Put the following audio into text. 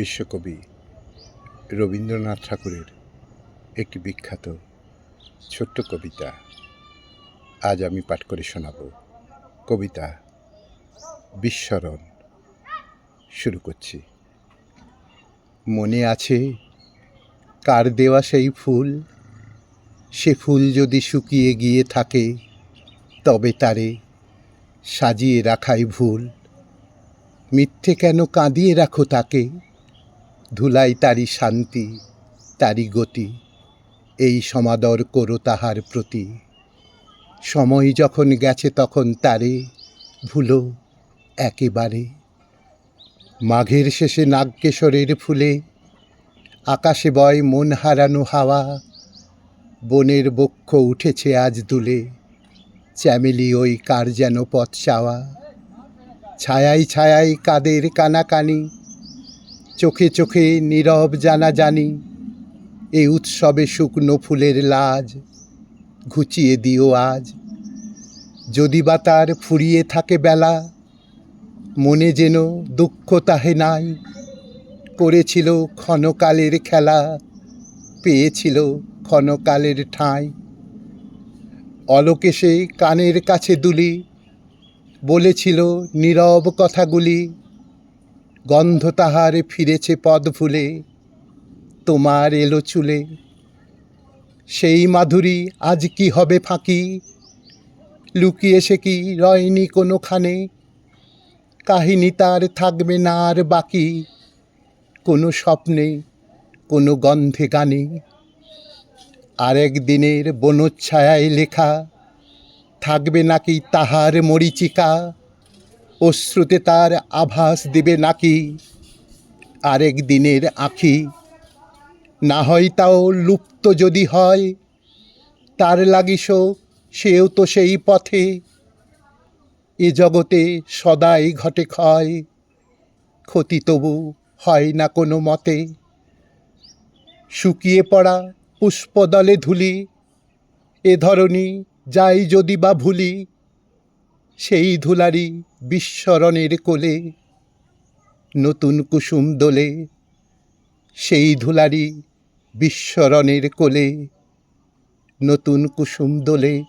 বিশ্বকবি রবীন্দ্রনাথ ঠাকুরের একটি বিখ্যাত ছোট্ট কবিতা আজ আমি পাঠ করে শোনাব। কবিতা বিস্মরণ। শুরু করছি। মনে আছে কার দেওয়া সেই ফুল? সে ফুল যদি শুকিয়ে গিয়ে থাকে, তবে তারে সাজিয়ে রাখাই ভুল। মিথ্যে কেন কাঁদিয়ে রাখো তাকে? ধুলাই তারি শান্তি, তারি গতি, এই সমাদর করো তাহার প্রতি। সময় যখন গেছে তখন তারে ভুলো একেবারে। মাঘের শেষে নাগকেশরের ফুলে আকাশে বয় মন হারানো হাওয়া। বনের বক্ষ উঠেছে আজ দুলে, চ্যামেলি ওই কার যেন পথ চাওয়া। ছায়াই ছায়াই কাদের কানাকানি, চোখে চোখে নীরব জানাজানি। এ উৎসবে শুকনো ফুলের লাজ ঘুচিয়ে দিও আজ। যদি বা তার ফুরিয়ে থাকে বেলা, মনে যেন দুঃখ তাহে নাই। করেছিল ক্ষণকালের খেলা, পেয়েছিল ক্ষণকালের ঠাঁই। অলোকেশে কানের কাছে দুলি, বলেছিল নীরব কথাগুলি। গন্ধ তাহার ফিরেছে পদ ভুলে, তোমার এলো চুলে। সেই মাধুরী আজ কি হবে ফাঁকি? লুকিয়ে সে কি রয়নি কোনোখানে? কাহিনী তার থাকবে না আর বাকি, কোনো স্বপ্নে কোনো গন্ধে গানে। আরেক দিনের বনচ্ছায়ায় লেখা থাকবে নাকি তাহার মরীচিকা? অশ্রুতে তার আভাস দেবে নাকি আরেক দিনের আঁখি? না হয় তাও লুপ্ত যদি হয়, তার লাগি শোক সেও তো সেই পথে। এ জগতে সদাই ঘটে ক্ষয়, ক্ষতি তবু হয় না কোনো মতে। শুকিয়ে পড়া পুষ্পদলে ধুলি, এ ধরণী যাই যদি বা ভুলি। সেই ধুলারি বিস্মরণের কোলে নতুন কুসুম দোলে। সেই ধুলারি বিস্মরণের কোলে নতুন কুসুম দোলে।